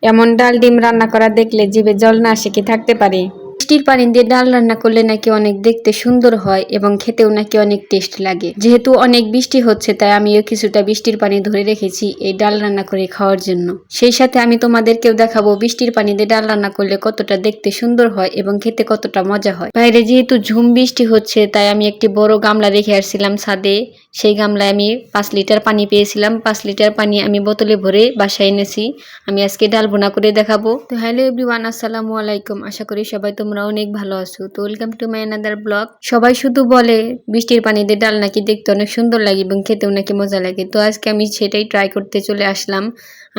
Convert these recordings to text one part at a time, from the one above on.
এমন ডাল ডিম রান্না করা দেখলে জিভে জল না আসে কি থাকতে পারে। বৃষ্টির পানি দিয়ে ডাল রান্না করলে নাকি অনেক দেখতে সুন্দর হয় এবং খেতেও নাকি অনেক টেস্ট লাগে। যেহেতু অনেক বৃষ্টি হচ্ছে তাই আমিও কিছুটা বৃষ্টির পানি ধরে রেখেছি এই ডাল রান্না করে খাওয়ার জন্য। সেই সাথে আমি তোমাদেরকেও দেখাবো বৃষ্টির পানি দিয়ে ডাল রান্না করলে কতটা দেখতে সুন্দর হয় এবং খেতে কতটা মজা হয়। বাইরে যেহেতু ঝুম বৃষ্টি হচ্ছে তাই আমি একটি বড় গামলা রেখে আসছিলাম ছাদে। সেই গামলায় আমি 5 লিটার পানি পেয়েছিলাম। 5 লিটার পানি আমি বোতলে ভরে বাসায় এনেছি। আমি আজকে ডাল ভুনা করে দেখাবো। তো হ্যালো এভরিওয়ান, আসসালামু আলাইকুম। আশা করি সবাই তোমরা অনেক ভালো আছো। তো welcome to my another blog. সবাই শুধু বলে বৃষ্টির পানি দিয়ে ডাল নাকি দেখতে অনেক সুন্দর লাগে এবং খেতেও নাকি মজা লাগে। তো আজকে আমি সেটাই ট্রাই করতে চলে আসলাম।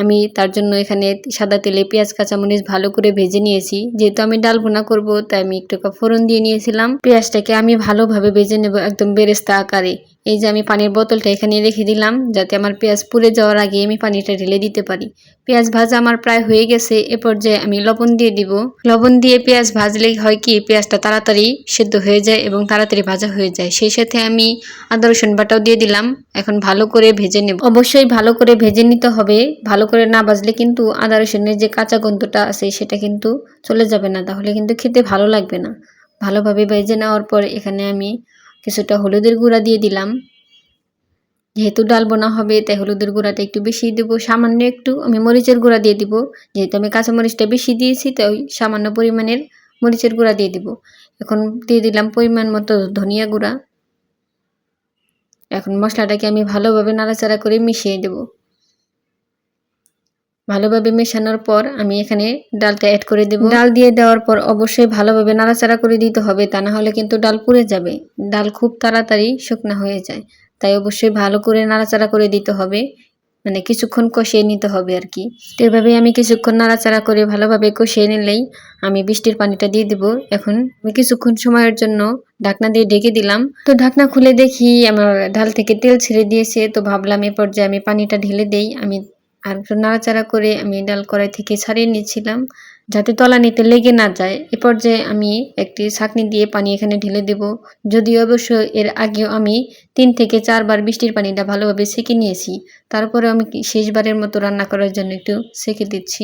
আমি তার জন্য এখানে সাদা তেলে পেঁয়াজ কাঁচামরিচ ভালো করে ভেজে নিয়েছি। যেহেতু আমি ডাল ভুনা করব তাই আমি একটু ফোড়ন দিয়ে নিয়েছিলাম। পেঁয়াজটাকে আমি ভালোভাবে ভেজে নেব একদম বেরেস্তা আকারে। এই যে আমি পানির বোতলটা এখানে রেখে দিলাম যাতে আমার পেঁয়াজ পুড়ে যাওয়ার আগে আমি পানিটা ঢেলে দিতে পারি। পেঁয়াজ ভাজা আমার প্রায় হয়ে গেছে। এ পর্যায়ে আমি লবণ দিয়ে দিব। লবণ দিয়ে পেঁয়াজ ভাজলে হয় কি পেঁয়াজটা তাড়াতাড়ি সেদ্ধ হয়ে যায় এবং তাড়াতাড়ি ভাজা হয়ে যায়। সেই সাথে আমি আদা রসুন বাটাও দিয়ে দিলাম। এখন ভালো করে ভেজে নেব। অবশ্যই ভালো করে ভেজে নিতে হবে। ভালো করে না ভাজলে কিন্তু আদা রসুনের যে কাঁচা গন্ধটা আছে সেটা কিন্তু চলে যাবে না, তাহলে কিন্তু খেতে ভালো লাগবে না। ভালোভাবে ভেজে নেওয়ার পর এখানে আমি কিছুটা হলুদের গুঁড়া দিয়ে দিলাম। যেহেতু ডাল বোনা হবে তাই হলুদের গুঁড়াটা একটু বেশি দেবো। সামান্য একটু আমি মরিচের গুঁড়া দিয়ে দিব। যেহেতু আমি কাঁচা মরিচটা বেশি দিয়েছি তাই সামান্য পরিমাণের মরিচের গুঁড়া দিয়ে দিব। এখন দিয়ে দিলাম পরিমাণ মতো ধনিয়া গুঁড়া। এখন মশলাটাকে আমি ভালোভাবে নাড়াচাড়া করে মিশিয়ে দেব। ভালোভাবে মেশানোর পর আমি এখানে ডালটা অ্যাড করে দেব। ডাল দিয়ে দেওয়ার পর অবশ্যই ভালোভাবে নাড়াচাড়া করে দিতে হবে, তা না হলে কিন্তু ডাল পুড়ে যাবে। ডাল খুব তাড়াতাড়ি শুকনা হয়ে যায়, তাই অবশ্যই ভালো করে নাড়াচাড়া করে দিতে হবে, মানে কিছুক্ষণ কষিয়ে নিতে হবে আর কি। তো এভাবেই আমি কিছুক্ষণ নাড়াচাড়া করে ভালোভাবে কষিয়ে নিলেই আমি বৃষ্টির পানিটা দিয়ে দিব। এখন আমি কিছুক্ষণ সময়ের জন্য ঢাকনা দিয়ে ঢেকে দিলাম। তো ঢাকনা খুলে দেখি আমার ডাল থেকে তেল ছেড়ে দিয়েছে। তো ভাবলাম এ পর্যায়ে আমি পানিটা ঢেলে দেই। আমি আর একটু নাড়াচাড়া করে আমি ডাল কড়াই থেকে ছাড়িয়ে নিচ্ছিলাম যাতে তলানিতে লেগে না যায়। এ পর্যায়ে আমি একটি ছাঁকনি দিয়ে পানি এখানে ঢেলে দেব। যদিও অবশ্য এর আগেও আমি 3 থেকে 4 বার বৃষ্টির পানিটা ভালোভাবে সেঁকে নিয়েছি। তারপরে আমি শেষবারের মতো রান্না করার জন্য একটু সেঁকে দিচ্ছি।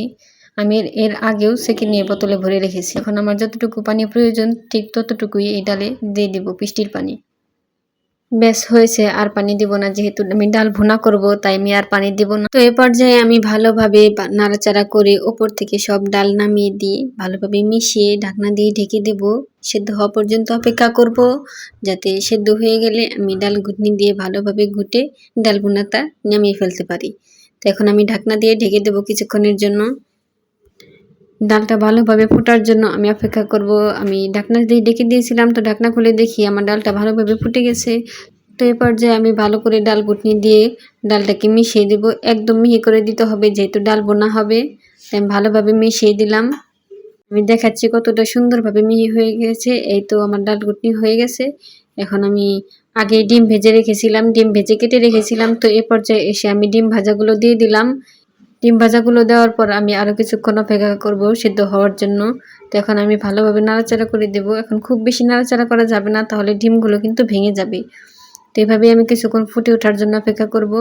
আমি এর আগেও সেঁকে নিয়ে বোতলে ভরে রেখেছি। এখন আমার যতটুকু পানি প্রয়োজন ঠিক ততটুকুই এই ডালে দিয়ে দেব বৃষ্টির পানি। ব্যাস হয়েছে, আর পানি দিব না। যেহেতু আমি ডাল ভুনা করব তাই আমি আর পানি দিব না। তো এ পর্যায়ে আমি ভালোভাবে নাড়াচাড়া করে ওপর থেকে সব ডাল নামিয়ে দিয়ে ভালোভাবে মিশিয়ে ঢাকনা দিয়ে ঢেকে দেব। সেদ্ধ হওয়া পর্যন্ত অপেক্ষা করব, যাতে সেদ্ধ হয়ে গেলে আমি ডাল ঘুটনি দিয়ে ভালোভাবে ঘুটে ডাল ভুনাটা নামিয়ে ফেলতে পারি। তো এখন আমি ঢাকনা দিয়ে ঢেকে দেব কিছুক্ষণের জন্য। ডালটা ভালোভাবে ফোটার জন্য আমি অপেক্ষা করব। আমি ঢাকনা দিয়ে ঢেকে দিয়েছিলাম, তো ঢাকনা খুলে দেখি আমার ডালটা ভালোভাবে ফুটে গেছে। তো এই পর্যায়ে আমি ভালো করে ডাল ঘুটনি দিয়ে ডালটাকে মিশিয়ে দেব। একদম মিহি করে দিতে হবে যেহেতু ডাল বোনা হবে, তাই আমি ভালোভাবে মিশিয়ে দিলাম। আমি দেখাচ্ছি কতটা সুন্দরভাবে মিহি হয়ে গেছে। এই তো আমার ডাল ঘুটনি হয়ে গেছে। এখন আমি আগে ডিম ভেজে রেখেছিলাম, ডিম ভেজে কেটে রেখেছিলাম। তো এ পর্যায়ে এসে আমি ডিম ভাজাগুলো দিয়ে দিলাম। ডিম ভাজাগুলো দেওয়ার পর আমি আরও কিছুক্ষণ অপেক্ষা করব সিদ্ধ হওয়ার জন্য। তো এখন আমি ভালোভাবে নাড়াচাড়া করে দেব। এখন খুব বেশি নাড়াচাড়া করা যাবে না, তাহলে ডিমগুলো কিন্তু ভেঙে যাবে। তো এভাবেই আমি কিছুক্ষণ ফুটে ওঠার জন্য অপেক্ষা করব।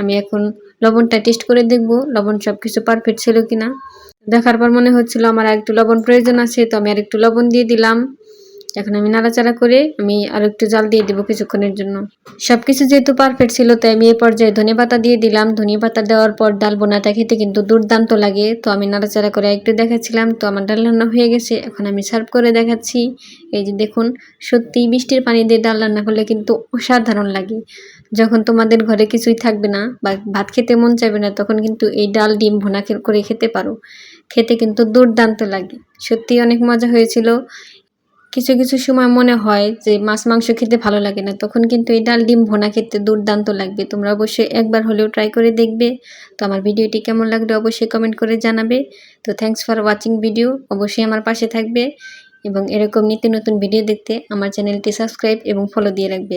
আমি এখন লবণটা টেস্ট করে দেখব লবণ সব কিছু পারফেক্ট ছিল কিনা। দেখার পর মনে হচ্ছিল আমার আর একটু লবণ প্রয়োজন আছে, তো আমি আর একটু লবণ দিয়ে দিলাম। এখন আমি নাড়াচাড়া করে আমি আর একটু জাল দিয়ে দেবো কিছুক্ষণের জন্য। সবকিছু যেহেতু পারফেক্ট ছিল তাই আমি এই পর্যায়ে ধনেপাতা দিয়ে দিলাম। ধনেপাতা দেওয়ার পর ডাল বোনাটা খেতে কিন্তু দুর্দান্ত লাগে। তো আমি নাড়াচাড়া করে একটু দেখাচ্ছিলাম। তো আমার ডাল রান্না হয়ে গেছে, এখন আমি সার্ভ করে দেখাচ্ছি। এই যে দেখুন, সত্যিই বৃষ্টির পানি দিয়ে ডাল রান্না করলে কিন্তু অসাধারণ লাগে। যখন তোমাদের ঘরে কিছুই থাকবে না বা ভাত খেতে মন চাইবে না, তখন কিন্তু এই ডাল ডিম ভুনা করে খেতে পারো। খেতে কিন্তু দুর্দান্ত লাগে। সত্যিই অনেক মজা হয়েছিল। কিছু কিছু সময় মনে হয় যে মাছ মাংস খেতে ভালো লাগে না, তখন কিন্তু এই ডাল ডিম ভুনা খেতে দুর্দান্ত লাগবে। তোমরা অবশ্যই একবার হলেও ট্রাই করে দেখবে। তো আমার ভিডিওটি কেমন লাগলো অবশ্যই কমেন্ট করে জানাবে। তো থ্যাঙ্কস ফর ওয়াচিং ভিডিও। অবশ্যই আমার পাশে থাকবে এবং এরকম নিত্য নতুন ভিডিও দেখতে আমার চ্যানেলটি সাবস্ক্রাইব এবং ফলো দিয়ে রাখবে।